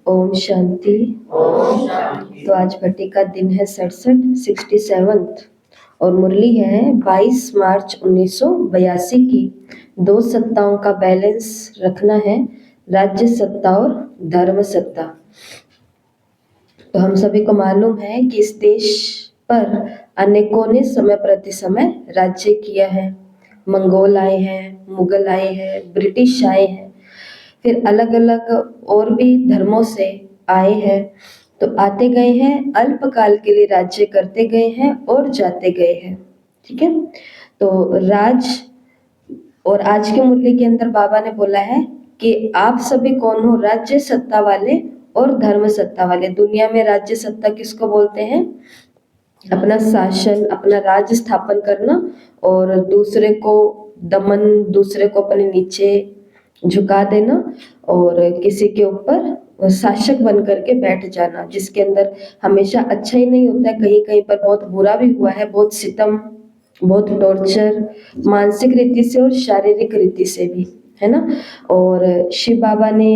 ओम शांति। तो आज भट्टी का दिन है 67 और मुरली है 22 मार्च 1982 की। 2 सत्ताओं का बैलेंस रखना है, राज्य सत्ता और धर्म सत्ता। तो हम सभी को मालूम है कि इस देश पर अनेकों ने समय प्रति समय राज्य किया है। मंगोल आए हैं, मुगल आए हैं, ब्रिटिश आए हैं, फिर अलग अलग और भी धर्मों से आए हैं। तो आते गए हैं, अल्पकाल के लिए राज्य करते गए हैं और जाते गए हैं। ठीक है, तो राज और आज के मुरली के अंदर बाबा ने बोला है कि आप सभी कौन हो, राज्य सत्ता वाले और धर्म सत्ता वाले। दुनिया में राज्य सत्ता किसको बोलते हैं? अपना शासन, अपना राज स्थापन करना और दूसरे को दमन, दूसरे को अपने नीचे झुका देना और किसी के ऊपर शासक बन करके बैठ जाना, जिसके अंदर हमेशा अच्छा ही नहीं होता है, कहीं कहीं पर बहुत बुरा भी हुआ है, बहुत सितम, बहुत टॉर्चर, मानसिक रीति से और शारीरिक रीति से भी, है ना। और शिव बाबा ने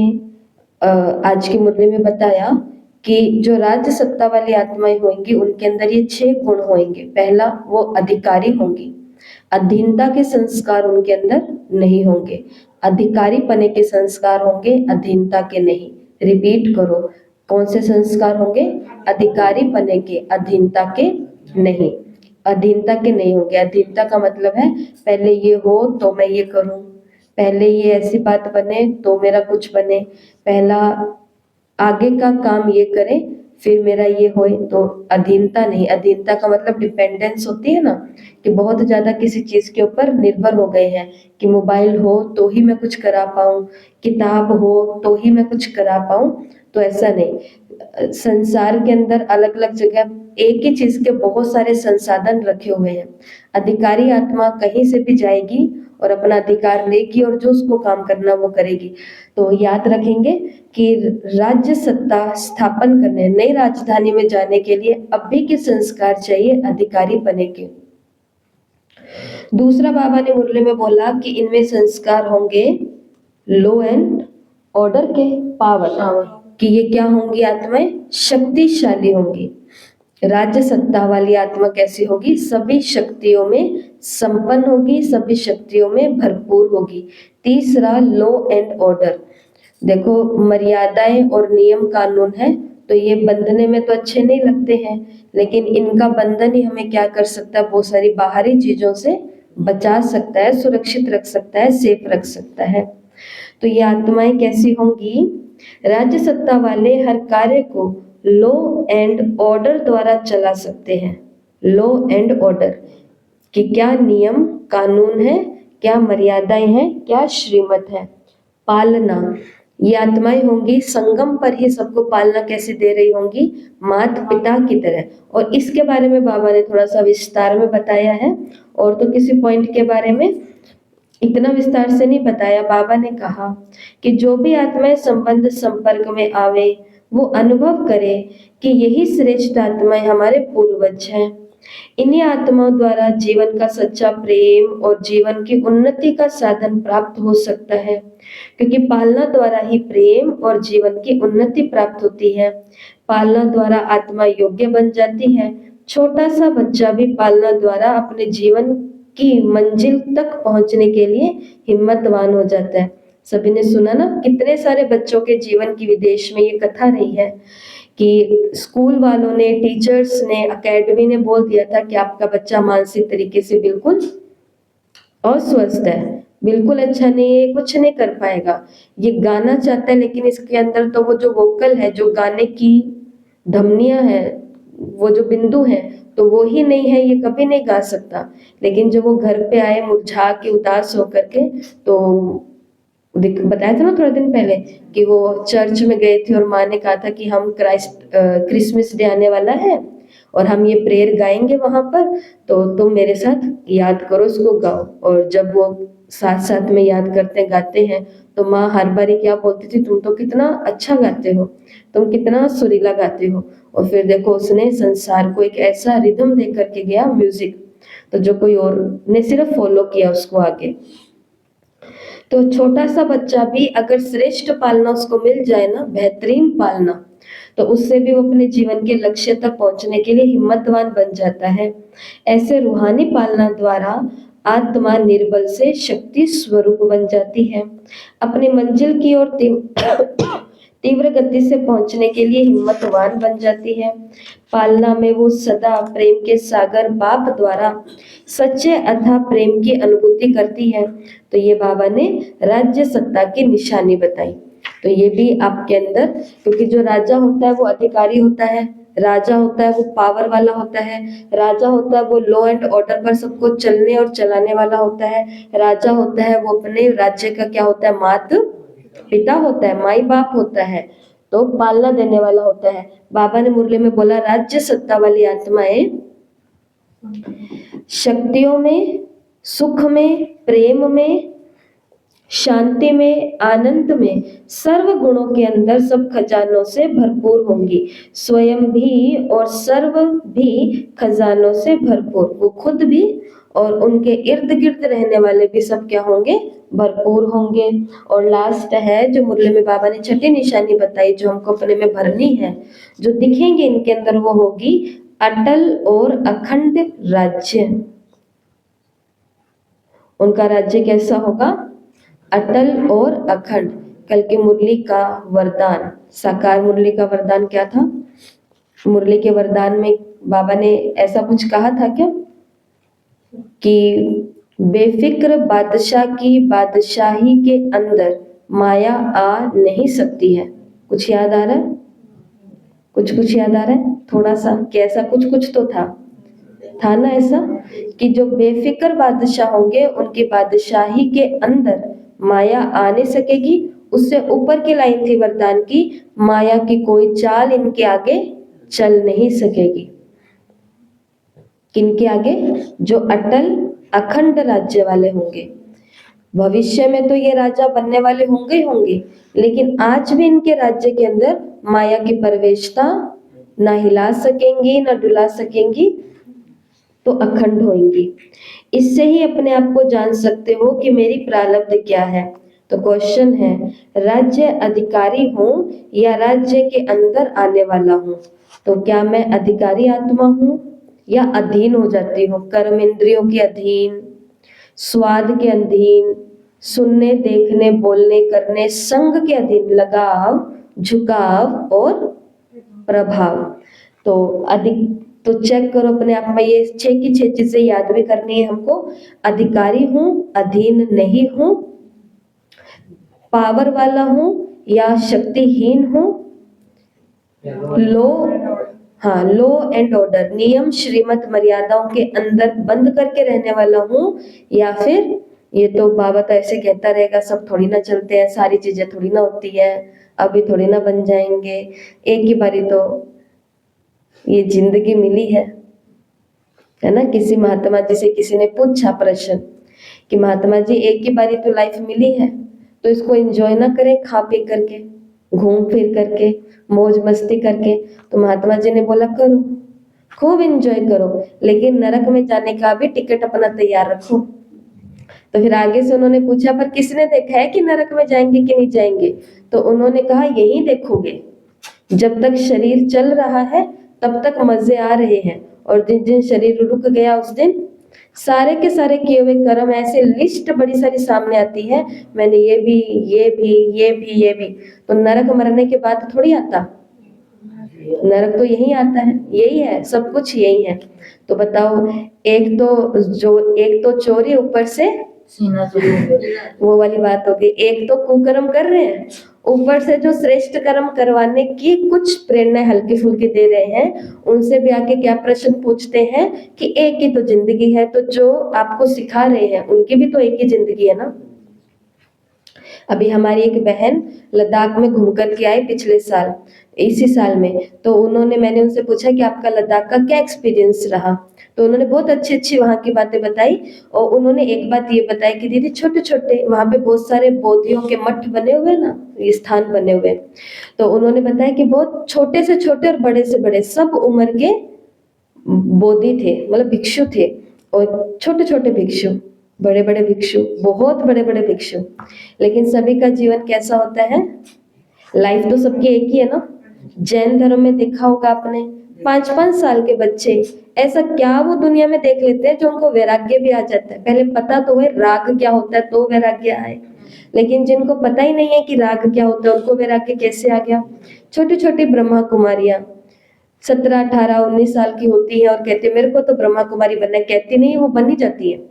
आज की मुरली में बताया कि जो राज्य सत्ता वाली आत्माएं होंगी उनके अंदर ये 6 गुण होंगे। पहला, वो अधिकारी होंगी, अधीनता के संस्कार उनके अंदर नहीं होंगे। अधिकारी पने के संस्कार होंगे, अधीनता के नहीं। रिपीट करो, कौन से संस्कार होंगे? अधिकारी पने के, अधीनता के नहीं। अधीनता के नहीं होंगे। अधीनता का मतलब है पहले ये हो तो मैं ये करूं, पहले ये ऐसी बात बने तो मेरा कुछ बने, पहला आगे का काम ये करे फिर मेरा ये होए। तो अधीनता नहीं। अधीनता का मतलब डिपेंडेंस होती है ना, कि बहुत ज्यादा किसी चीज के ऊपर निर्भर हो गए हैं, कि मोबाइल हो तो ही मैं कुछ करा पाऊं, किताब हो तो ही मैं कुछ करा पाऊं। तो ऐसा नहीं। संसार के अंदर अलग अलग जगह एक ही चीज के बहुत सारे संसाधन रखे हुए हैं। अधिकारी आत्मा कहीं से भी जाएगी और अपना अधिकार लेगी और जो उसको काम करना वो करेगी। तो याद रखेंगे कि राज्य सत्ता स्थापन करने, नई राजधानी में जाने के लिए अभी के संस्कार चाहिए अधिकारी बने के। दूसरा, बाबा ने मुरली में बोला कि इनमें संस्कार होंगे लो एंड ऑर्डर के, पावर, कि ये क्या होंगी आत्माएं? शक्तिशाली होंगी। राज्य सत्ता वाली आत्मा कैसी होगी? सभी शक्तियों में संपन्न होगी, सभी शक्तियों में भरपूर होगी। तीसरा, लो एंड ऑर्डर। देखो, मर्यादाएं और नियम कानून है तो ये बंधने में तो अच्छे नहीं लगते हैं, लेकिन इनका बंधन ही हमें क्या कर सकता है? बहुत सारी बाहरी चीजों से बचा सकता है, सुरक्षित रख सकता है, सेफ रख सकता है। तो ये आत्माएं कैसी होंगी? राज्य सत्ता वाले हर कार्य को लॉ एंड ऑर्डर द्वारा चला सकते हैं। लॉ एंड ऑर्डर, कि क्या नियम कानून है, क्या मर्यादाएं हैं, क्या श्रीमत है। पालना, ये आत्माएं होंगी संगम पर ही सबको पालना कैसे दे रही होंगी? माता पिता की तरह। और इसके बारे में बाबा ने थोड़ा सा विस्तार में बताया है, और तो किसी पॉइंट के बारे में इतना विस्तार से नहीं बताया। बाबा ने कहा कि जो भी आत्माएं संबंध संपर्क में आवे वो अनुभव करे कि यही श्रेष्ठ आत्माएं हमारे पूर्वज हैं। इन्हीं आत्माओं द्वारा जीवन का सच्चा प्रेम और जीवन की उन्नति का साधन प्राप्त हो सकता है, क्योंकि पालना द्वारा ही प्रेम और जीवन की उन्नति प्राप्त होती है। पालना द्वारा आत्मा योग्य बन जाती है। छोटा सा बच्चा भी पालना द्वारा अपने जीवन की मंजिल तक पहुंचने के लिए हिम्मतवान हो जाता है। सभी ने सुना ना, कितने सारे बच्चों के जीवन की विदेश में ये कथा रही है कि स्कूल वालों ने, टीचर्स ने, एकेडमी ने बोल दिया था कि आपका बच्चा मानसिक तरीके से बिल्कुल अस्वस्थ है, बिल्कुल अच्छा नहीं है, कुछ नहीं कर पाएगा। ये गाना चाहता है लेकिन इसके अंदर तो वो जो वोकल है, जो गाने की धमनियां है, वो जो बिंदु है तो वो ही नहीं है, ये कभी नहीं गा सकता। लेकिन जब वो घर पे आए मुरझा के, उदास होकर के, तो बताया था ना थोड़े दिन पहले कि वो चर्च में गए थे और माँ ने कहा था कि हम क्रिसमस डे आने वाला है और हम ये प्रेयर गाएंगे वहां पर, तो तुम मेरे साथ याद करो, उसको गाओ। और जब वो साथ साथ में याद करते गाते हैं तो माँ हर बारी क्या बोलती थी, तुम तो कितना अच्छा गाते हो, तुम कितना सुरीला गाते हो। और फिर देखो उसने संसार को एक ऐसा रिदम दे करके गया, म्यूजिक, तो जो कोई और ने सिर्फ फॉलो किया उसको आगे। तो छोटा सा बच्चा भी अगर श्रेष्ठ पालना उसको मिल जाए ना, बेहतरीन पालना, तो उससे भी वो अपने जीवन के लक्ष्य तक पहुंचने के लिए हिम्मतवान बन जाता है। ऐसे रूहानी पालना द्वारा आत्मा निर्बल से शक्ति स्वरूप बन जाती है। अपनी मंजिल की ओर तीव्र गति से पहुंचने के लिए हिम्मतवान बन जाती है। पालना में वो सदा प्रेम के सागर बाप द्वारा सच्चे अथाह प्रेम की अनुभूति करती है। तो ये बाबा ने राज्य सत्ता की निशानी बताई। तो ये भी आपके अंदर, क्योंकि जो राजा होता है वो अधिकारी होता है, राजा होता है वो पावर वाला होता है, राजा होता है वो लॉ एंड ऑर्डर पर सबको चलने और चलाने वाला होता है, राजा होता है वो अपने राज्य का क्या होता है, मात पिता होता है, माई बाप होता है, तो पालना देने वाला होता है। बाबा ने मुरली में बोला राज्य सत्ता वाली आत्माएं शक्तियों में, सुख में, प्रेम में, शांति में, आनंद में, सर्व गुणों के अंदर सब खजानों से भरपूर होंगी। स्वयं भी और सर्व भी खजानों से भरपूर, वो खुद भी और उनके इर्द गिर्द रहने वाले भी सब क्या होंगे, भरपूर होंगे। और लास्ट है जो मुरली में बाबा ने छठी निशानी बताई, जो हमको अपने में भरनी है, जो दिखेंगे इनके अंदर, वो होगी अटल और अखंड राज्य। उनका राज्य कैसा होगा, अटल और अखंड। कल की मुरली का वरदान, साकार मुरली का वरदान क्या था, मुरली के वरदान में बाबा ने ऐसा कुछ कहा था क्या कि बेफिक्र बादशाह की बादशाही के अंदर माया आ नहीं सकती है। कुछ याद आ रहा है, कुछ याद आ रहा है थोड़ा सा, कि ऐसा कुछ तो था ना ऐसा, कि जो बेफिक्र बादशाह होंगे उनकी बादशाही के अंदर माया आ नहीं सकेगी। उससे ऊपर की लाइन थी वरदान की, माया की कोई चाल इनके आगे चल नहीं सकेगी। किनके आगे, जो अटल अखंड राज्य वाले होंगे। भविष्य में तो ये राजा बनने वाले होंगे ही होंगे, लेकिन आज भी इनके राज्य के अंदर माया की प्रवेशता ना हिला सकेंगी ना डुला सकेंगी, तो अखंड होंगी। इससे ही अपने आप को जान सकते हो कि मेरी प्रारब्ध क्या है। तो क्वेश्चन है, राज्य अधिकारी हूँ या राज्य के अंदर आने वाला हूँ। तो क्या मैं अधिकारी आत्मा हूँ या अधीन हो जाती हूँ, कर्म इंद्रियों के अधीन, स्वाद के अधीन, सुनने देखने बोलने करने संग के अधीन, लगाव झुकाव और प्रभाव। तो तो चेक करो अपने आप में, ये 6 की 6 चीजें याद भी करनी है हमको। अधिकारी हूँ, अधीन नहीं हूँ, पावर वाला हूँ या शक्तिहीन हूँ, लो लो एंड ऑर्डर, नियम श्रीमत मर्यादाओं के अंदर बंद करके रहने वाला हूँ, या फिर ये तो बाबा तो ऐसे कहता रहेगा सब थोड़ी ना चलते हैं, सारी चीजें थोड़ी ना होती है, अभी थोड़ी ना बन जाएंगे, एक ही बारी तो ये जिंदगी मिली है ना। किसी महात्मा जी से किसी ने पूछा प्रश्न कि महात्मा जी एक ही बारी तो लाइफ मिली है, तो इसको एंजॉय ना करें, खा पी करके, घूम फिर करके, मौज मस्ती करके। तो महात्मा जी ने बोला करो, खूब एंजॉय करो, लेकिन नरक में जाने का भी टिकट अपना तैयार रखो। तो फिर आगे से उन्होंने पूछा पर किसने देखा है कि नरक में जाएंगे कि नहीं जाएंगे। तो उन्होंने कहा यही देखोगे, जब तक शरीर चल रहा है तब तक मजे आ रहे हैं, और जिस दिन शरीर रुक गया उस दिन सारे के सारे किए हुए कर्म, ऐसे लिस्ट बड़ी सारी सामने आती है, मैंने ये भी ये भी ये भी ये भी। तो नरक मरने के बाद थोड़ी आता, नरक तो यही आता है, यही है, सब कुछ यही है। तो बताओ, एक तो चोरी, ऊपर से सीना चोरी, वो वाली बात होगी। एक तो कुकर्म कर रहे हैं, ऊपर से जो श्रेष्ठ कर्म करवाने की कुछ प्रेरणा हल्की फुल्की दे रहे हैं, उनसे भी आके क्या प्रश्न पूछते हैं कि एक ही तो जिंदगी है, तो जो आपको सिखा रहे हैं उनकी भी तो एक ही जिंदगी है ना। अभी हमारी एक बहन लद्दाख में घूम कर के आई पिछले साल, इसी साल में। तो मैंने उनसे पूछा कि आपका लद्दाख का क्या एक्सपीरियंस रहा। तो उन्होंने बहुत अच्छी अच्छी वहाँ की बातें बताई, और उन्होंने एक बात ये बताई कि दीदी छोटे छोटे वहाँ पे बहुत सारे बोधियों के मठ बने हुए ना, ये स्थान बने हुए। तो उन्होंने बताया कि बहुत छोटे से छोटे और बड़े से बड़े सब उम्र के बोधि थे, मतलब भिक्षु थे, और छोटे छोटे भिक्षु, बड़े बड़े भिक्षु, बहुत बड़े बड़े भिक्षु। लेकिन सभी का जीवन कैसा होता है? लाइफ तो सबकी एक ही है ना। जैन धर्म में देखा होगा आपने, 5-5 साल के बच्चे ऐसा क्या वो दुनिया में देख लेते हैं जो उनको वैराग्य भी आ जाता है। पहले पता तो है राग क्या होता है तो वैराग्य आए, लेकिन जिनको पता ही नहीं है कि राग क्या होता है उनको वैराग्य कैसे आ गया? छोटी छोटी ब्रह्मा कुमारियां 17, 18, 19 साल की होती है और कहती है मेरे को तो ब्रह्मा कुमारी बनना है, कहती नहीं वो बन ही जाती है।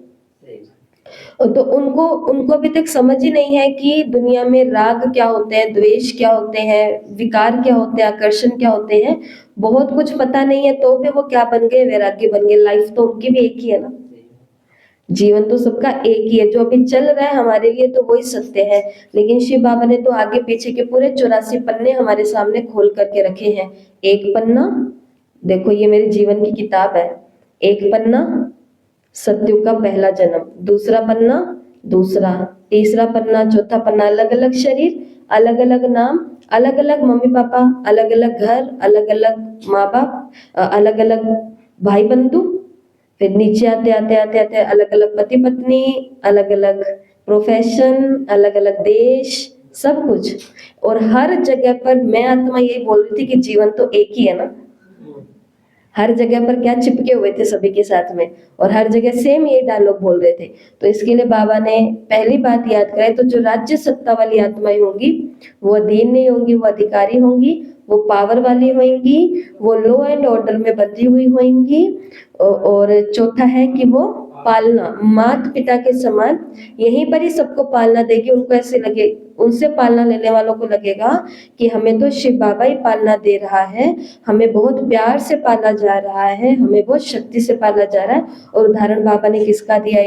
तो उनको उनको अभी तक समझ ही नहीं है कि दुनिया में राग क्या होते हैं, द्वेष क्या होते हैं, विकार क्या होते हैं, आकर्षण क्या होते हैं, बहुत कुछ पता नहीं है तो भी वो क्या बन गए? वैराग्य बन गए। लाइफ तो उनकी भी एक ही है ना, जीवन तो सबका एक ही है। जो अभी चल रहा है हमारे लिए तो वही सत्य है, लेकिन शिव बाबा ने तो आगे पीछे के पूरे 84 पन्ने हमारे सामने खोल करके रखे हैं। एक पन्ना देखो, ये मेरे जीवन की किताब है। एक पन्ना सत्युग का पहला जन्म, दूसरा पन्ना दूसरा, तीसरा पन्ना, चौथा पन्ना अलग अलग शरीर, अलग अलग नाम, अलग अलग मम्मी पापा, अलग अलग घर, अलग अलग माँ बाप, अलग अलग भाई बंधु। फिर नीचे आते आते आते आते अलग अलग पति पत्नी, अलग अलग प्रोफेशन, अलग अलग देश, सब कुछ। और हर जगह पर मैं आत्मा यही बोल रही थी कि जीवन तो एक ही है ना। हर जगह पर क्या चिपके हुए थे सभी के साथ में, और हर जगह सेम ये डायलॉग बोल रहे थे। तो इसके लिए बाबा ने पहली बात याद कराई, तो जो राज्य सत्ता वाली आत्माएं होंगी वो अधीन नहीं होंगी, वो अधिकारी होंगी, वो पावर वाली होंगी, वो लॉ एंड ऑर्डर में बंधी हुई होंगी। और चौथा है कि वो पालना, माता पिता के समान यहीं पर ही सबको पालना देगी। उनको ऐसे लगे, उनसे पालना लेने वालों को लगेगा कि हमें तो शिव बाबा ही पालना दे रहा है, हमें बहुत प्यार से पाला जा रहा है, हमें बहुत शक्ति से पाला जा रहा है। और उदाहरण बाबा ने किसका दिया?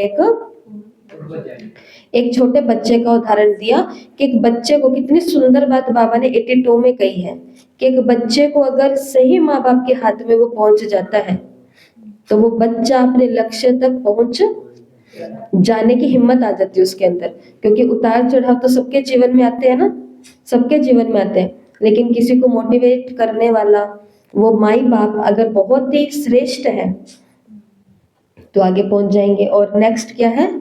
एक छोटे बच्चे का उदाहरण दिया कि एक बच्चे को, कितनी सुंदर बात बाबा ने 82 में कही है कि एक बच्चे को अगर सही माँ बाप के हाथ में वो पहुंच जाता है तो वो बच्चा अपने लक्ष्य तक पहुंच जाने की हिम्मत आ जाती है उसके अंदर। क्योंकि उतार चढ़ाव तो सबके जीवन में आते हैं ना, सबके जीवन में आते हैं, लेकिन किसी को मोटिवेट करने वाला वो माई बाप अगर बहुत ही श्रेष्ठ है तो आगे पहुंच जाएंगे। और नेक्स्ट क्या है?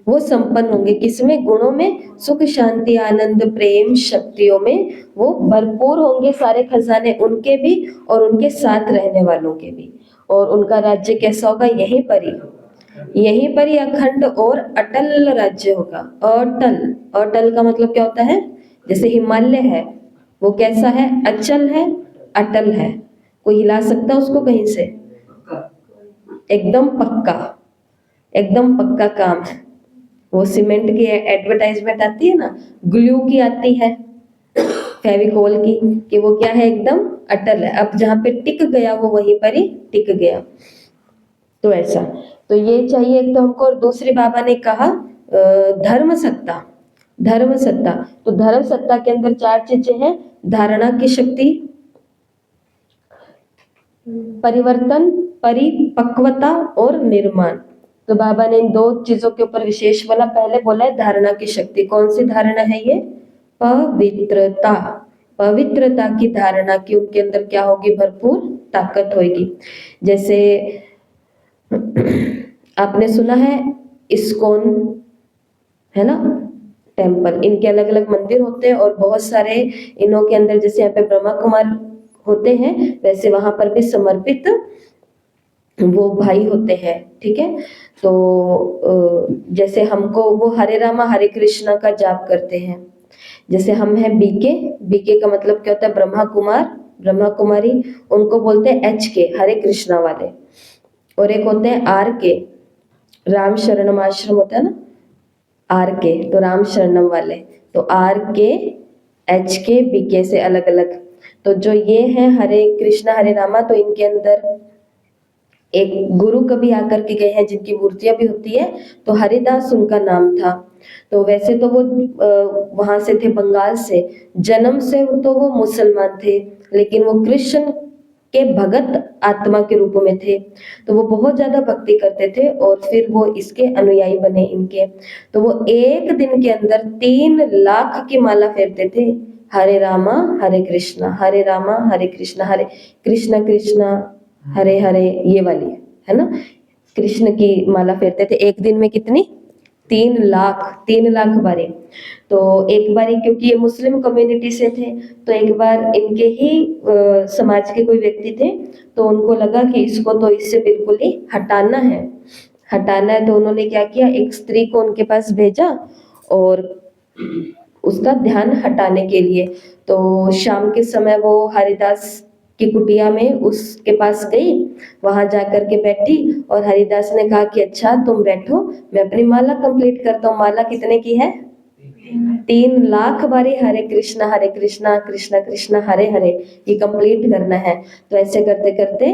वो संपन्न होंगे किसमें? गुणों में, सुख शांति आनंद प्रेम शक्तियों में वो भरपूर होंगे। सारे खजाने उनके भी और उनके साथ रहने वालों के भी। और उनका राज्य कैसा होगा? यहीं पर ही अखंड और अटल राज्य होगा। अटल, अटल का मतलब क्या होता है? जैसे हिमालय है, वो कैसा है? अचल है, अटल है, कोई हिला सकता है उसको कहीं से? एकदम पक्का, एकदम पक्का काम है। वो सीमेंट की एडवर्टाइजमेंट आती है ना, ग्लू की आती है, फेविकोल की, कि वो क्या है? एकदम अटल है। अब जहाँ पे टिक गया वो वहीं पर ही टिक गया। तो ऐसा, तो ये चाहिए एक तो हमको। और दूसरी बाबा ने कहा धर्म सत्ता, धर्म सत्ता। तो धर्म सत्ता के अंदर 4 चीजें हैं: धारणा की शक्ति, परिवर्तन, परिपक्वता और निर्माण। तो बाबा ने इन 2 चीजों के ऊपर विशेष बोला। पहले बोला है धारणा की शक्ति। कौन सी धारणा है ये? पवित्रता, पवित्रता की धारणा की उनके अंदर क्या होगी? भरपूर ताकत होगी। जैसे आपने सुना है इस्कॉन, है ना, टेम्पल, इनके अलग अलग मंदिर होते हैं और बहुत सारे इनों के अंदर, जैसे यहाँ पे ब्रह्मा कुमार होते हैं वैसे वहां पर भी समर्पित वो भाई होते हैं। ठीक है, तो जैसे हमको वो हरे रामा हरे कृष्णा का जाप करते हैं। जैसे हम हैं बीके, बीके का मतलब क्या होता है? ब्रह्मा कुमार, ब्रह्मा कुमारी, उनको बोलते हैं एच के, हरे कृष्णा वाले। और एक होते हैं आर के, राम शरणम आश्रम होता है ना, आर के, तो राम शरणम वाले। तो आर के, एच के, बीके से अलग अलग। तो जो ये है हरे कृष्णा हरे रामा, तो इनके अंदर एक गुरु कभी आकर के गए हैं जिनकी मूर्तियां भी होती है, तो हरिदास उनका नाम था। तो वैसे तो वो वहां से थे, बंगाल से, जन्म से तो वो मुसलमान थे, लेकिन वो कृष्ण के भगत आत्मा के रूप में थे। तो वो बहुत ज्यादा भक्ति करते थे और फिर वो इसके अनुयायी बने इनके। तो वो एक दिन के अंदर 3 लाख की माला फेरते थे। हरे रामा हरे कृष्णा, हरे रामा हरे कृष्णा, हरे कृष्णा कृष्णा हरे हरे, ये वाली है ना। कृष्ण की माला फेरते थे। एक दिन में कितनी? 3 लाख बारी। तो एक बारी, क्योंकि ये मुस्लिम कम्युनिटी से थे, तो एक बार इनके ही समाज के कोई व्यक्ति थे, तो उनको लगा कि इसको तो इससे बिल्कुल ही हटाना है। तो उन्होंने क्या किया, एक स्त्री को उनके पास भेजा और उसका ध्यान हटाने के लिए। तो शाम के समय वो हरिदास की कुटिया में उसके पास गई, वहां जाकर के बैठी और हरिदास ने कहा कि अच्छा तुम बैठो, मैं अपनी माला कंप्लीट करता हूँ। माला कितने की है? 3 लाख बारी हरे कृष्णा कृष्णा कृष्णा हरे हरे ये कंप्लीट करना है। तो ऐसे करते करते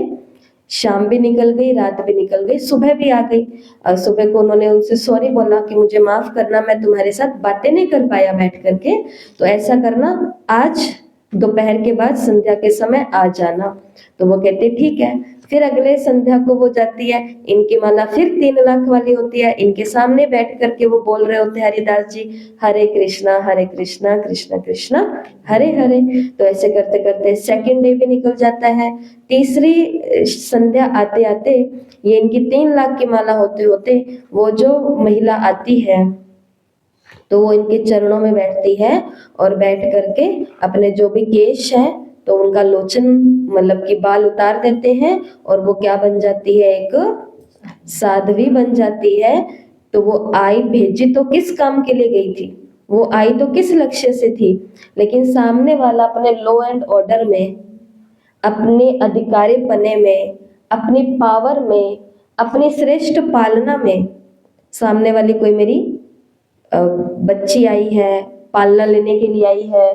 शाम भी निकल गई, रात भी निकल गई, सुबह भी आ गई। सुबह को उन्होंने उनसे सॉरी बोला कि मुझे माफ करना, मैं तुम्हारे साथ बातें नहीं कर पाया बैठ करके, तो ऐसा करना, आज दोपहर के बाद संध्या के समय आ जाना। तो वो कहते ठीक है। फिर अगले संध्या को वो जाती है, इनकी माला फिर 3 लाख वाली होती है। इनके सामने बैठ करके वो बोल रहे होते हैं हरिदास जी, हरे कृष्णा कृष्णा कृष्णा हरे हरे। तो ऐसे करते करते सेकंड डे भी निकल जाता है। तीसरी संध्या आते आते ये इनकी 3 लाख की माला होते होते वो जो महिला आती है तो वो इनके चरणों में बैठती है और बैठ करके अपने जो भी केश है तो उनका लोचन मतलब कि बाल उतार देते हैं और वो क्या बन जाती है, एक साध्वी बन जाती है। तो वो आई भेजी तो किस काम के लिए गई थी, वो आई तो किस लक्ष्य से थी, लेकिन सामने वाला अपने लॉ एंड ऑर्डर में, अपने अधिकारी पने में, अपनी पावर में, अपनी श्रेष्ठ पालना में, सामने वाली कोई मेरी बच्ची आई है, पालना लेने के लिए आई है,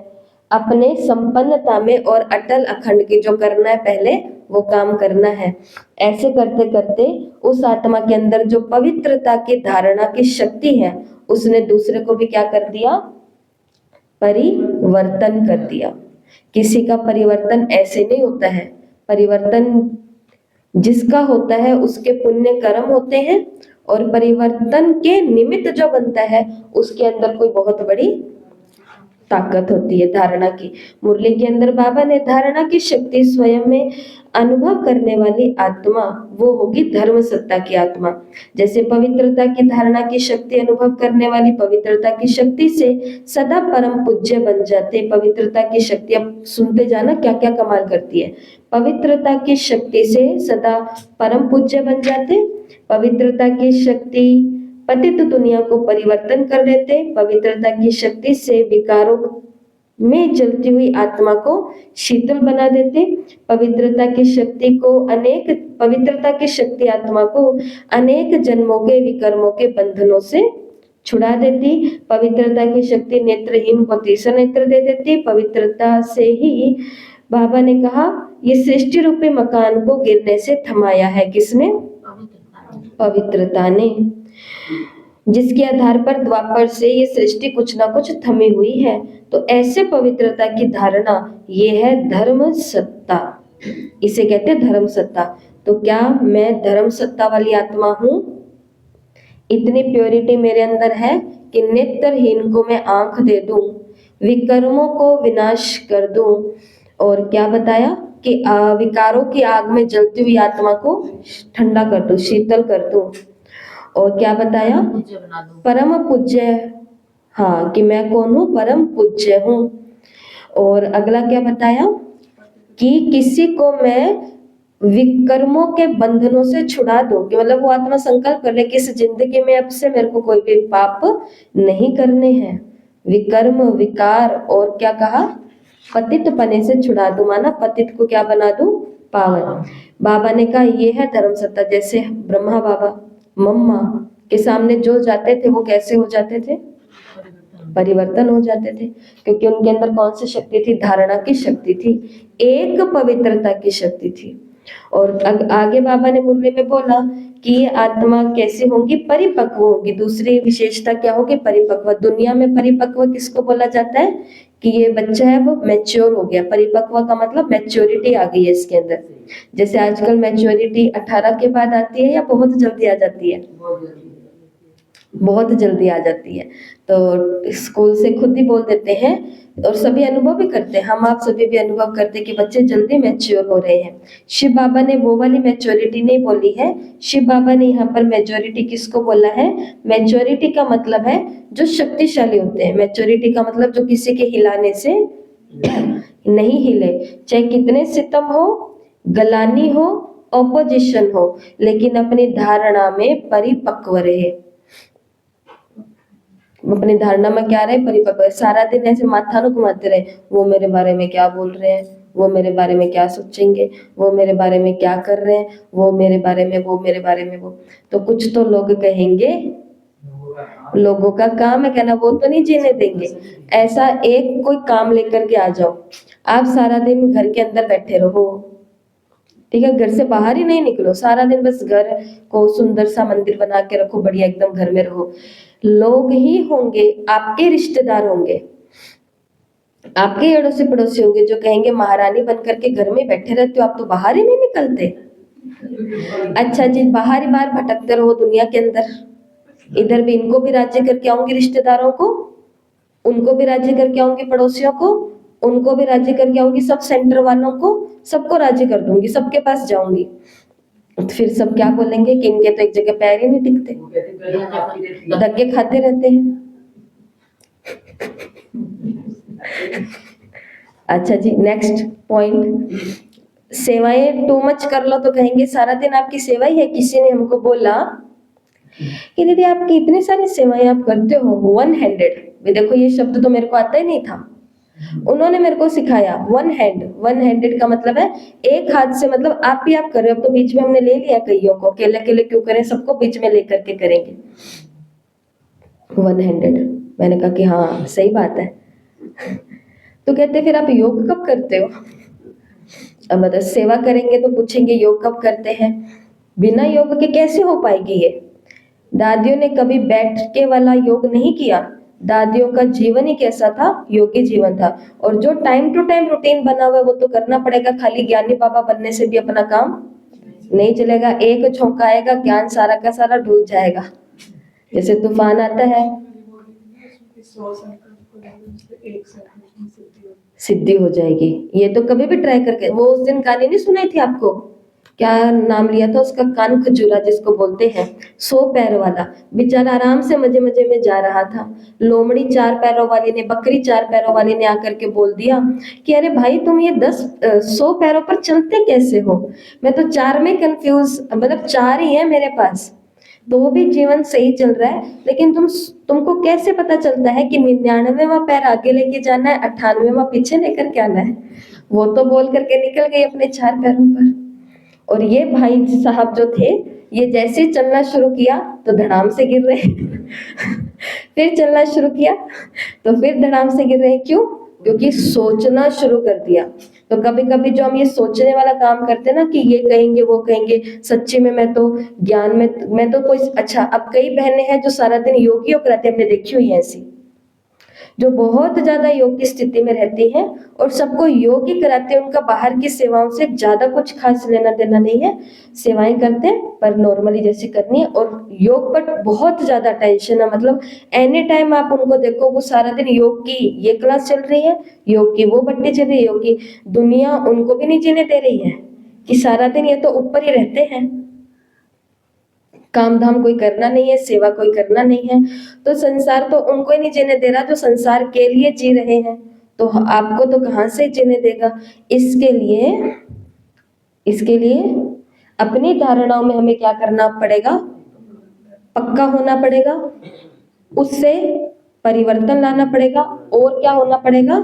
अपने संपन्नता में और अटल अखंड की जो करना है पहले वो काम करना है। ऐसे करते करते उस आत्मा के अंदर जो पवित्रता की धारणा की शक्ति है उसने दूसरे को भी क्या कर दिया, परिवर्तन कर दिया। किसी का परिवर्तन ऐसे नहीं होता है, परिवर्तन जिसका होता है उसके पुण्य कर्म होते हैं और परिवर्तन के निमित्त जो बनता है उसके अंदर कोई बहुत बड़ी ताकत होती है धारणा की। मुरली के अंदर बाबा ने धारणा की शक्ति स्वयं में अनुभव करने वाली आत्मा वो होगी धर्म सत्ता की आत्मा। जैसे पवित्रता की धारणा की शक्ति अनुभव करने वाली पवित्रता की शक्ति से सदा परम पूज्य बन जाते। पवित्रता की शक्ति, अब सुनते जाना क्या क्या कमाल करती है। पवित्रता की शक्ति से सदा परम पूज्य बन जाते, पवित्रता की शक्ति पतित दुनिया को परिवर्तन कर देते, पवित्रता की शक्ति से विकारों में जलती हुई आत्मा को शीतल बना देते, पवित्रता की शक्ति आत्मा को अनेक जन्मों के विकर्मों के बंधनों से छुड़ा देती। पवित्रता की शक्ति नेत्रहीन को तीसरा नेत्र दे देती। पवित्रता से ही बाबा ने कहा ये सृष्टि रूपी मकान को गिरने से थमाया है, किसने? पवित्रता ने, जिसके आधार पर द्वापर से ये सृष्टि कुछ ना कुछ थमी हुई है। तो ऐसे पवित्रता की धारणा ये है धर्म सत्ता, इसे कहते हैं धर्म सत्ता। तो क्या मैं धर्म सत्ता वाली आत्मा हूं? इतनी प्योरिटी मेरे अंदर है कि नेत्रहीन को मैं आंख दे दूं, विकर्मों को विनाश कर दूं, और क्या बताया कि विकारों की आग में जलती हुई आत्मा को ठंडा कर दूं, शीतल कर दूं। और क्या बताया? परम पूज्य, हाँ, कि मैं कौन हूँ? परम पूज्य हूँ। और अगला क्या बताया कि किसी को मैं विकर्मों के बंधनों से छुड़ा दूं, कि मतलब वो आत्मा संकल्प कर ले कि इस जिंदगी में अब से मेरे को कोई भी पाप नहीं करने हैं, विकर्म विकार, और क्या कहा? पतित पने से छुड़ा दूं, माना पतित को क्या बना दूं? पावन। बाबा ने कहा ये है धर्म सत्ता। जैसे ब्रह्मा बाबा मम्मा के सामने जो जाते थे वो कैसे हो जाते थे? परिवर्तन हो जाते थे, क्योंकि उनके अंदर कौन सी शक्ति थी? धारणा की शक्ति थी, एक पवित्रता की शक्ति थी। और आगे बाबा ने मुरली में बोला कि ये आत्मा कैसी होंगी? परिपक्व होगी। दूसरी विशेषता क्या होगी? परिपक्व। दुनिया में परिपक्व किसको बोला जाता है? कि ये बच्चा है वो मैच्योर हो गया। परिपक्व का मतलब मैच्योरिटी आ गई है इसके अंदर। जैसे आजकल मैच्योरिटी 18 के बाद आती है या बहुत जल्दी आ जाती है? बहुत जल्दी आ जाती है। तो स्कूल से खुद ही बोल देते हैं और सभी अनुभव भी करते हैं, हम आप सभी भी अनुभव करते हैं कि बच्चे जल्दी मैच्योर हो रहे हैं। शिव बाबा ने वो वाली मैच्योरिटी नहीं बोली है, शिव बाबा ने यहाँ पर मैच्योरिटी किसको बोला है? मैच्योरिटी का मतलब है जो शक्तिशाली होते हैं, मैच्योरिटी का मतलब जो किसी के हिलाने से नहीं हिले, चाहे कितने सितम हो, गलानी हो, ऑपोजिशन हो, लेकिन अपनी धारणा में परिपक्व रहे। अपनी धारणा में क्या रहे? परिपक्व। सारा दिन ऐसे माथा न घुमाते रहे, वो मेरे बारे में क्या बोल रहे हैं, वो मेरे बारे में क्या सोचेंगे, वो मेरे बारे में क्या कर रहे हैं, वो मेरे बारे में, वो मेरे बारे में, वो तो कुछ तो लोग कहेंगे, लोगों का काम है कहना, वो तो नहीं जीने देंगे। ऐसा एक कोई काम लेकर के आ जाओ, आप सारा दिन घर के अंदर बैठे रहो, ठीक है, घर से बाहर ही नहीं निकलो, सारा दिन बस घर को सुंदर सा मंदिर बना के रखो, बढ़िया एकदम घर में रहो, लोग ही होंगे, आपके रिश्तेदार होंगे, आपके अड़ोसी पड़ोसी होंगे जो कहेंगे महारानी बन करके घर में बैठे रहते हो, आप तो बाहर ही नहीं निकलते। अच्छा जी, बाहर ही बाहर भटकते रहो दुनिया के अंदर, इधर भी इनको भी राजी करके आऊंगी, रिश्तेदारों को, उनको भी राजी करके आऊंगी, पड़ोसियों को, उनको भी राजी करके आऊंगी, सब सेंटर वालों को, सबको राजी कर दूंगी, सबके पास जाऊंगी। तो फिर सब क्या बोलेंगे कि इनके तो एक जगह पैर ही नहीं टिकते, धक्के खाते रहते हैं। अच्छा जी, नेक्स्ट पॉइंट, सेवाएं टू मच कर लो तो कहेंगे सारा दिन आपकी सेवा ही है। किसी ने हमको बोला कि दीदी आपकी इतनी सारी सेवाएं आप करते हो, वन हैंडेड, देखो ये शब्द तो मेरे को आता ही नहीं था, उन्होंने मेरे को सिखाया। वन हैंडेड का मतलब है एक हाथ से, मतलब आप भी आप कर रहे हो, अब तो बीच में हमने ले लिया कईयों को, अकेले अकेले क्यों करें, सबको बीच में लेकर के करेंगे वन हैंडेड। मैंने कहा कि हाँ सही बात है। तो कहते फिर आप योग कब करते हो? अब मतलब सेवा करेंगे तो पूछेंगे योग कब करते हैं, बिना योग के कैसे हो पाएगी ये? दादियों ने कभी बैठ के वाला योग नहीं किया, दादियों का जीवन ही कैसा था? योगी जीवन था। और जो टाइम टू टाइम रूटीन बना हुआ है वो तो करना पड़ेगा, खाली ज्ञानी बाबा बनने से भी अपना काम नहीं चलेगा। एक झोंका आएगा, ज्ञान सारा का सारा डूब जाएगा, जैसे तूफान आता है, सिद्धि हो जाएगी। ये तो कभी भी ट्राई करके, वो उस दिन कहानी नहीं सुनाई थी आपको, क्या नाम लिया था उसका, कान खजूरा जिसको बोलते हैं, 100 पैर वाला बेचारा आराम से मजे मजे में जा रहा था, लोमड़ी 4 पैरों वाली ने, बकरी 4 पैरों वाली ने आकर के बोल दिया कि अरे भाई तुम ये 100 पैरों पर चलते कैसे हो? मैं तो 4 में कंफ्यूज, मतलब 4 ही है मेरे पास, तो वो भी जीवन सही चल रहा है, लेकिन तुमको कैसे पता चलता है कि 99वां पैर आगे लेके जाना है, 98वां पीछे लेकर के आना है? वो तो बोल करके निकल गई अपने 4 पैरों पर। और ये भाई साहब जो थे, ये जैसे ही चलना शुरू किया तो धड़ाम से गिर रहे फिर चलना शुरू किया तो फिर धड़ाम से गिर रहे। क्यों? क्योंकि सोचना शुरू कर दिया। तो कभी कभी जो हम ये सोचने वाला काम करते हैं ना कि ये कहेंगे वो कहेंगे, सच्ची में मैं तो ज्ञान में मैं तो कोई अच्छा, अब कई बहनें हैं जो सारा दिन योग योग रहते हैं, हमने देखी हुई है ऐसी, जो बहुत ज्यादा योग की स्थिति में रहती हैं और सबको योग ही कराते हैं, उनका बाहर की सेवाओं से ज्यादा कुछ खास लेना देना नहीं है, सेवाएं करते हैं पर नॉर्मली जैसी करनी है, और योग पर बहुत ज्यादा टेंशन है। मतलब एनी टाइम आप उनको देखो, वो सारा दिन योग की ये क्लास चल रही है, योग की वो बट्टी चल रही है, योग की दुनिया उनको भी नहीं जीने दे रही है कि सारा दिन ये तो ऊपर ही रहते हैं, काम धाम कोई करना नहीं है, सेवा कोई करना नहीं है, तो संसार तो उनको ही नहीं जीने दे रहा जो संसार के लिए जी रहे हैं, तो आपको तो कहां से जीने देगा? इसके लिए अपनी धारणाओं में हमें क्या करना पड़ेगा? पक्का होना पड़ेगा, उससे परिवर्तन लाना पड़ेगा, और क्या होना पड़ेगा?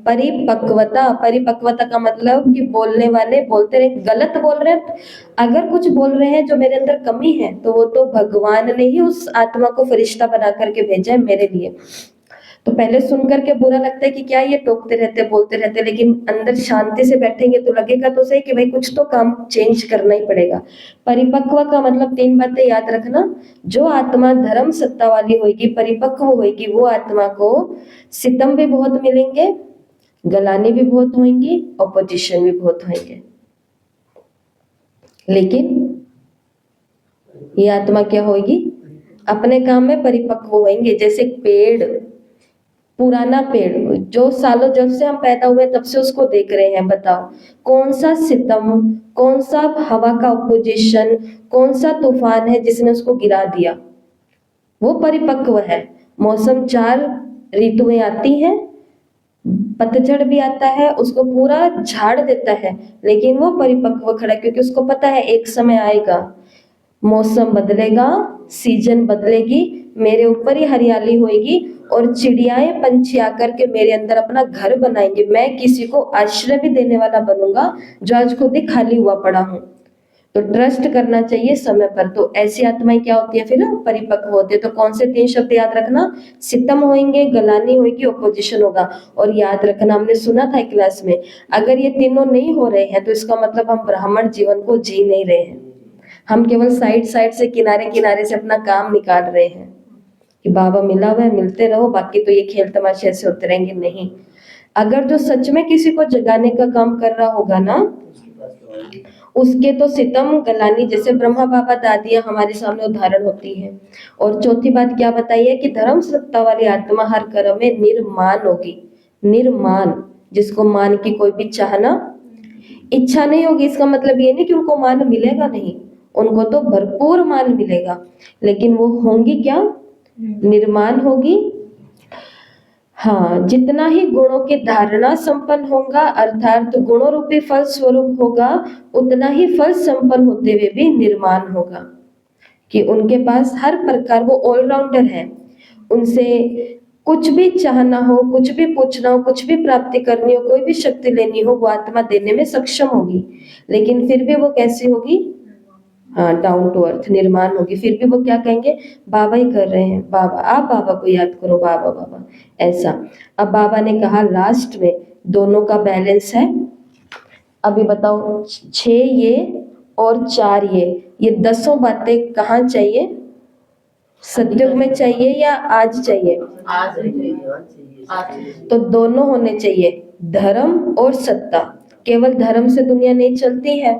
परिपक्वता का मतलब कि बोलने वाले बोलते रहे, गलत बोल रहे हैं, अगर कुछ बोल रहे हैं जो मेरे अंदर कमी है तो वो तो भगवान ने ही उस आत्मा को फरिश्ता बना करके भेजा है मेरे लिए। तो पहले सुन करके बुरा लगता है कि क्या ये टोकते रहते बोलते रहते, लेकिन अंदर शांति से बैठेंगे तो लगेगा तो सही कि भाई कुछ तो काम चेंज करना ही पड़ेगा। परिपक्व का मतलब 3 बातें याद रखना, जो आत्मा धर्म सत्ता वाली होगी, परिपक्व होगी, वो आत्मा को सितम भी बहुत मिलेंगे, गलानी भी बहुत होंगी, ऑपोजिशन भी बहुत होंगे, लेकिन ये आत्मा क्या होगी? अपने काम में परिपक्व होंगे। जैसे पेड़, पुराना पेड़ जो सालों, जब से हम पैदा हुए तब से उसको देख रहे हैं, बताओ कौन सा सितम, कौन सा हवा का अपोजिशन, कौन सा तूफान है जिसने उसको गिरा दिया? वो परिपक्व है। मौसम 4 ऋतुएं आती हैं, पतझड़ भी आता है, उसको पूरा झाड़ देता है, लेकिन वो परिपक्व खड़ा है, क्योंकि उसको पता है एक समय आएगा, मौसम बदलेगा, सीजन बदलेगी, मेरे ऊपर ही हरियाली होएगी और चिड़ियाएं पंछी आकर के मेरे अंदर अपना घर बनाएंगे। मैं किसी को आश्रय भी देने वाला बनूंगा जो आज खुद ही खाली हुआ पड़ा हूँ। तो ट्रस्ट करना चाहिए समय पर। तो ऐसी आत्माएं क्या होती है फिर? परिपक्व होती है। तो कौन से 3 शब्द याद रखना? सितम होंगे, गलानी होगी, ओपोजिशन होगा। और याद रखना, हमने सुना था क्लास में, अगर ये तीनों नहीं हो रहे हैं तो इसका मतलब हम ब्राह्मण जीवन को जी नहीं रहे हैं। हम केवल साइड साइड से, किनारे किनारे से अपना काम निकाल रहे हैं कि बाबा मिला हुआ है, मिलते रहो, बाकी तो ये खेल तमाशे ऐसे होते रहेंगे। नहीं, अगर जो सच में किसी को जगाने का काम कर रहा होगा ना, उसके तो सितम गलानी, जैसे ब्रह्मा बाबा दादियां हमारे सामने उदाहरण होती है। और चौथी बात क्या बताई है कि धर्म सत्ता वाली आत्मा हर कर्म में निर्माण होगी। निर्माण, जिसको मान की कोई भी चाहना इच्छा नहीं होगी, इसका मतलब ये नहीं कि उनको मान मिलेगा नहीं, उनको तो भरपूर मान मिलेगा, लेकिन वो होंगी क्या? निर्माण होगी। हाँ, जितना ही गुणों की धारणा संपन्न होगा, अर्थात गुणों रूपी फल स्वरूप होगा, उतना ही फल संपन्न होते हुए भी निर्माण होगा। कि उनके पास हर प्रकार, वो ऑलराउंडर है, उनसे कुछ भी चाहना हो, कुछ भी पूछना हो, कुछ भी प्राप्ति करनी हो, कोई भी शक्ति लेनी हो, वो आत्मा देने में सक्षम होगी। लेकिन फिर भी वो कैसी होगी? हाँ, डाउन टू अर्थ, निर्माण होगी। फिर भी वो क्या कहेंगे? बाबा ही कर रहे हैं, बाबा, आप बाबा को याद करो, बाबा बाबा, ऐसा। अब बाबा ने कहा लास्ट में दोनों का बैलेंस है। अभी बताओ, 6 ये और 4 ये 10 बातें कहाँ चाहिए? सतयुग में चाहिए या आज चाहिए? आज चाहिए। तो दोनों होने चाहिए, धर्म और सत्ता। केवल धर्म से दुनिया नहीं चलती है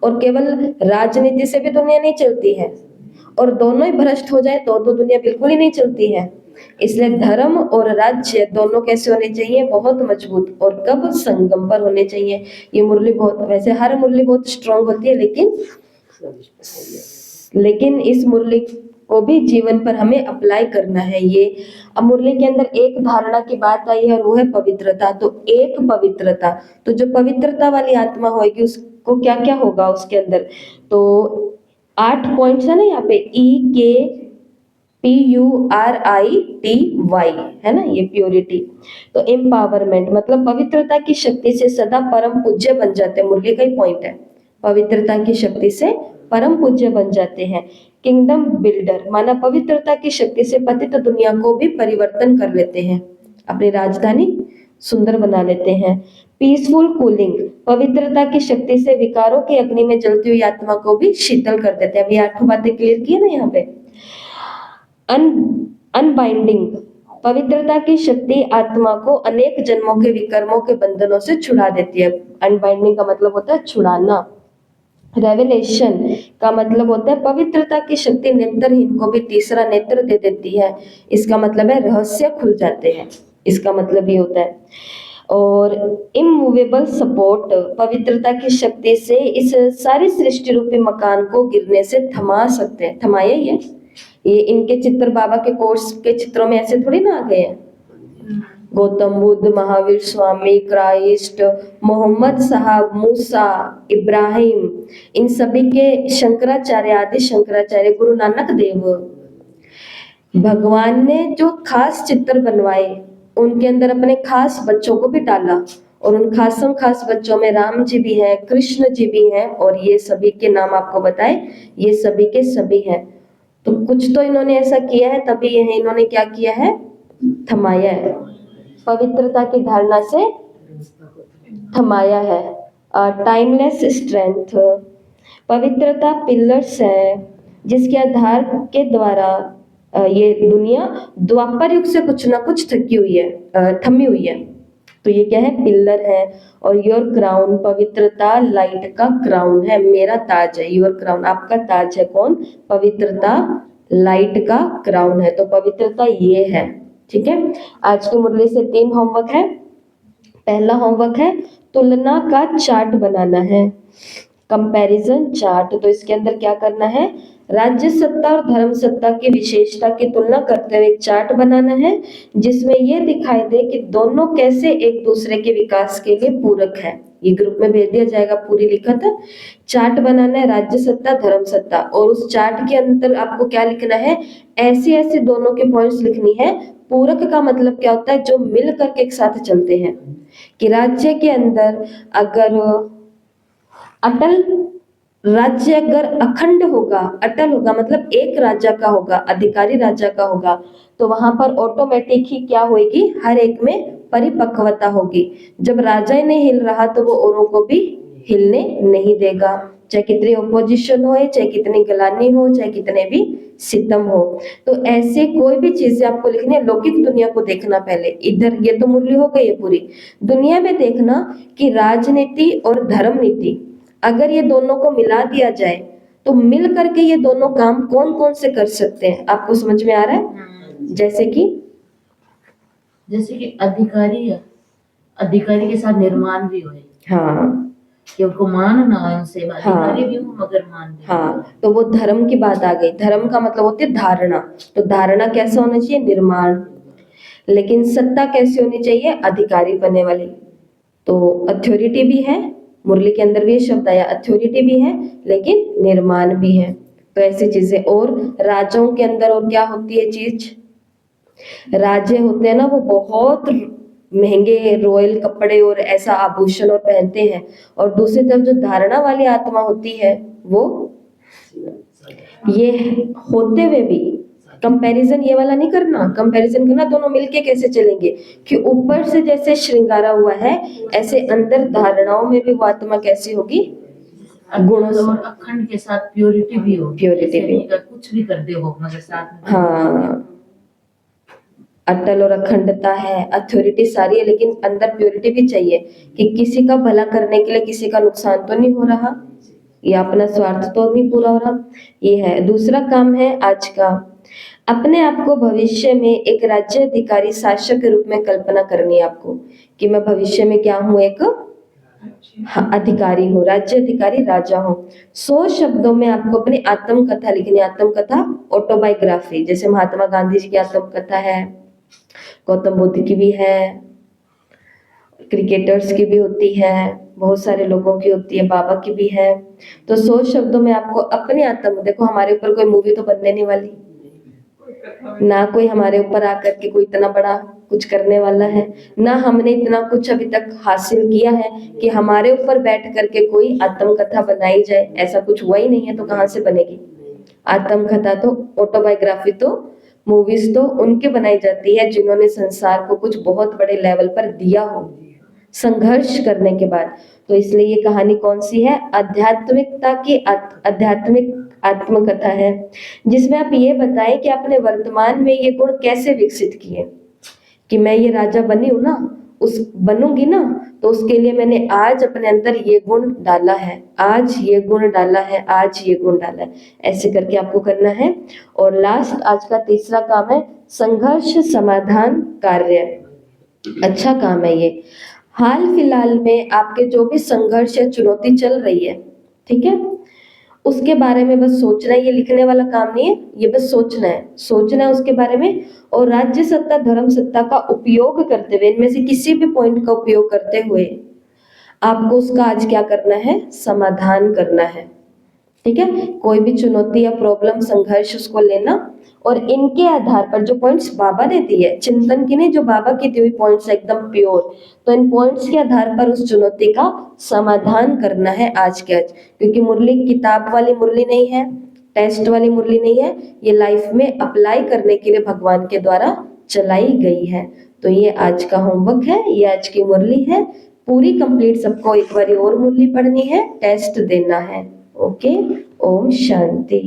और केवल राजनीति से भी दुनिया नहीं चलती है, और दोनों ही भ्रष्ट हो जाए तो दुनिया बिल्कुल ही नहीं चलती है। इसलिए धर्म और राज्य दोनों कैसे होने चाहिए? बहुत मजबूत। और कब? संगम पर होने चाहिए। ये मुरली बहुत, वैसे हर मुरली बहुत स्ट्रांग होती है, लेकिन इस मुरली को भी जीवन पर हमें अप्लाई करना है। ये अब मुरली के अंदर एक धारणा की बात आई है और वो है पवित्रता। तो एक पवित्रता, तो जो पवित्रता वाली आत्मा होगी उसको क्या क्या होगा उसके अंदर? तो 8 पॉइंट्स है ना यहाँ पे, PURITY है ना, ये प्योरिटी। तो एम्पावरमेंट मतलब पवित्रता की शक्ति से सदा परम पूज्य बन जाते हैं। मुरली का ही पॉइंट है, पवित्रता की शक्ति से परम पूज्य बन जाते हैं। किंगडम बिल्डर माना पवित्रता की शक्ति से पतित दुनिया को भी परिवर्तन कर लेते हैं, अपनी राजधानी सुंदर बना लेते हैं। पीसफुल कूलिंग, पवित्रता की शक्ति से विकारों की अग्नि में जलती हुई आत्मा को भी शीतल कर देते हैं। अभी 8 बातें क्लियर की है ना यहाँ पे। अनबाइंडिंग, पवित्रता की शक्ति आत्मा को अनेक जन्मों के विकर्मों के बंधनों से छुड़ा देती है। अनबाइंडिंग का मतलब होता है छुड़ाना। रेवलेशन का मतलब होता है पवित्रता की शक्ति नेत्रहीन को भी तीसरा नेत्र दे देती है। इसका मतलब है रहस्य खुल जाते हैं, इसका मतलब ये होता है। और इमूवेबल सपोर्ट, पवित्रता की शक्ति से इस सारी सृष्टि रूपी मकान को गिरने से थमा सकते हैं। थमाए ये इनके चित्र बाबा के कोर्स के चित्रों में ऐसे थोड़ी ना आ गए हैं। गौतम बुद्ध, महावीर स्वामी, क्राइस्ट, मोहम्मद साहब, मूसा, इब्राहिम, इन सभी के, शंकराचार्य, आदि शंकराचार्य, गुरु नानक देव, भगवान ने जो खास चित्र बनवाए उनके अंदर अपने खास बच्चों को भी डाला, और उन खास बच्चों में राम जी भी हैं, कृष्ण जी भी हैं, और ये सभी के नाम आपको बताए, ये सभी के सभी हैं। तो कुछ तो इन्होंने ऐसा किया है, तभी इन्होंने क्या किया है? थमाया है, पवित्रता की धारणा से थमाया है। टाइमलेस स्ट्रेंथ, पवित्रता पिलर्स है जिसके आधार के द्वारा ये दुनिया द्वापर युग से कुछ ना कुछ थकी हुई है, थमी हुई है। तो ये क्या है? पिलर है। और योर क्राउन, पवित्रता लाइट का क्राउन है, मेरा ताज है। योर क्राउन, आपका ताज है। कौन? पवित्रता लाइट का क्राउन है। तो पवित्रता ये है। ठीक है, आज की मुरली से 3 होमवर्क है। पहला होमवर्क है तुलना का चार्ट बनाना है, कंपैरिजन चार्ट। तो इसके अंदर क्या करना है, राज्य सत्ता और धर्म सत्ता की विशेषता की तुलना करते हुए एक चार्ट बनाना है जिसमें यह दिखाई दे कि दोनों कैसे एक दूसरे के विकास के लिए पूरक है। ये ग्रुप में भेज दिया जाएगा पूरी लिखत। चार्ट बनाना है राज्य सत्ता धर्म सत्ता, और उस चार्ट के अंदर आपको क्या लिखना है, ऐसे ऐसे दोनों के पॉइंट्स लिखनी है। पूरक का मतलब क्या होता है, जो मिल करके एक साथ चलते हैं। कि राज्य के अंदर अगर अटल राज्य अगर अखंड होगा, अटल होगा मतलब एक राजा का होगा, अधिकारी राजा का होगा, तो वहां पर ऑटोमेटिक ही क्या होगी, हर एक में परिपक्वता होगी। जब राजा ही नहीं हिल रहा तो वो औरों को भी हिलने नहीं देगा, चाहे कितनी ओपोजिशन हो, चाहे कितनी गलानी हो, चाहे कितने भी सितम हो। तो ऐसे कोई भी चीजें आपको लिखनी है। लौकिक दुनिया को देखना पहले, इधर ये तो मुरली हो गई है पूरी। दुनिया में देखना कि राजनीति और धर्म नीति अगर ये दोनों को मिला दिया जाए तो मिल करके ये दोनों काम कौन कौन से कर सकते हैं, आपको समझ में आ रहा है? जैसे कि अधिकारी के साथ निर्माण भी होए। हाँ, कि उनको मान ना हो, उनसे अधिकारी भी हो मगर मान भी। हाँ, तो वो धर्म की बात आ गई। धर्म का मतलब होती है धारणा। तो धारणा कैसा होना चाहिए, निर्माण। लेकिन सत्ता कैसी होनी चाहिए, अधिकारी बनने वाली। तो अथॉरिटी भी है, मुरली के अंदर भी ये शब्द आया, अथॉरिटी भी है लेकिन निर्माण भी है। तो ऐसी चीजें। और राजाओं के अंदर और क्या होती है चीज, राजे होते हैं ना, वो बहुत महंगे रॉयल कपड़े और ऐसा आभूषण और पहनते हैं, और दूसरी तरफ जो धारणा वाली आत्मा होती है वो ये होते हुए भी कंपैरिजन ये वाला नहीं करना। कंपैरिजन करना दोनों मिलके कैसे चलेंगे, कि ऊपर से जैसे श्रृंगारा हुआ है ऐसे अंदर धारणाओं में भी वो आत्मा कैसी होगी, गुणों से। और अखंड के साथ प्योरिटी भी हो, प्योरिटी भी, कुछ भी कर दे हो मगर साथ में। हाँ, अटल और अखंडता है, अथॉरिटी सारी है, लेकिन अंदर प्योरिटी भी चाहिए कि किसी का भला करने के लिए किसी का नुकसान तो नहीं हो रहा, या अपना स्वार्थ तो नहीं पूरा हो रहा। ये है। दूसरा काम है आज का, अपने आप को भविष्य में एक राज्य अधिकारी शासक के रूप में कल्पना करनी है आपको, कि मैं भविष्य में क्या हूँ, एक अधिकारी हूँ, राज्य अधिकारी राजा हूँ। 100 शब्दों में आपको अपनी आत्मकथा लिखनी। आत्मकथा ऑटोबायोग्राफी, जैसे महात्मा गांधी जी की आत्मकथा है, गौतम बुद्ध की भी है, क्रिकेटर्स की भी होती है, बहुत सारे लोगों की होती है, बाबा की भी है। तो 100 शब्दों में आपको अपनी आत्म, देखो हमारे ऊपर कोई मूवी तो बनने नहीं वाली ना, कोई हमारे ऊपर आकर के कोई इतना बड़ा कुछ करने वाला है ना, हमने इतना कुछ अभी तक हासिल किया है कि हमारे ऊपर बैठ करके कोई आत्मकथा बनाई जाए, ऐसा कुछ हुआ ही नहीं है। तो कहाँ से बनेगी आत्मकथा? तो ऑटोबायोग्राफी तो मूवीज तो उनके बनाई जाती है जिन्होंने संसार को कुछ बहुत बड़े लेवल पर दिया हो संघर्ष करने के बाद। तो इसलिए ये कहानी कौन सी है, आध्यात्मिकता की आध्यात्मिक आत्मकथा है, जिसमें आप ये बताएं कि आपने वर्तमान में ये गुण कैसे विकसित किए। कि मैं ये राजा बनी हूं ना, उस बनूंगी ना, तो उसके लिए मैंने आज अपने अंदर ये गुण डाला है, आज ये गुण डाला है, आज ये गुण डाला है। ऐसे करके आपको करना है। और लास्ट आज का तीसरा काम है संघर्ष समाधान कार्य। अच्छा काम है ये। हाल फिलहाल में आपके जो भी संघर्ष या चुनौती चल रही है, ठीक है, उसके बारे में बस सोचना है। ये लिखने वाला काम नहीं है, ये बस सोचना है उसके बारे में। और राज्य सत्ता धर्म सत्ता का उपयोग करते हुए, इनमें से किसी भी पॉइंट का उपयोग करते हुए आपको उसका आज क्या करना है, समाधान करना है। ठीक है, कोई भी चुनौती या प्रॉब्लम संघर्ष उसको लेना, और इनके आधार पर जो पॉइंट्स बाबा ने दिए, चिंतन की नहीं, जो बाबा की दी हुई पॉइंट्स एकदम प्योर, तो इन पॉइंट्स के आधार पर उस चुनौती का समाधान करना है आज के आज। क्योंकि मुरली किताब वाली मुरली नहीं है, टेस्ट वाली मुरली नहीं है, ये लाइफ में अप्लाई करने के लिए भगवान के द्वारा चलाई गई है। तो ये आज का होमवर्क है, ये आज की मुरली है पूरी कंप्लीट। सबको एक बार और मुरली पढ़नी है, टेस्ट देना है। ओके, ओम शांति।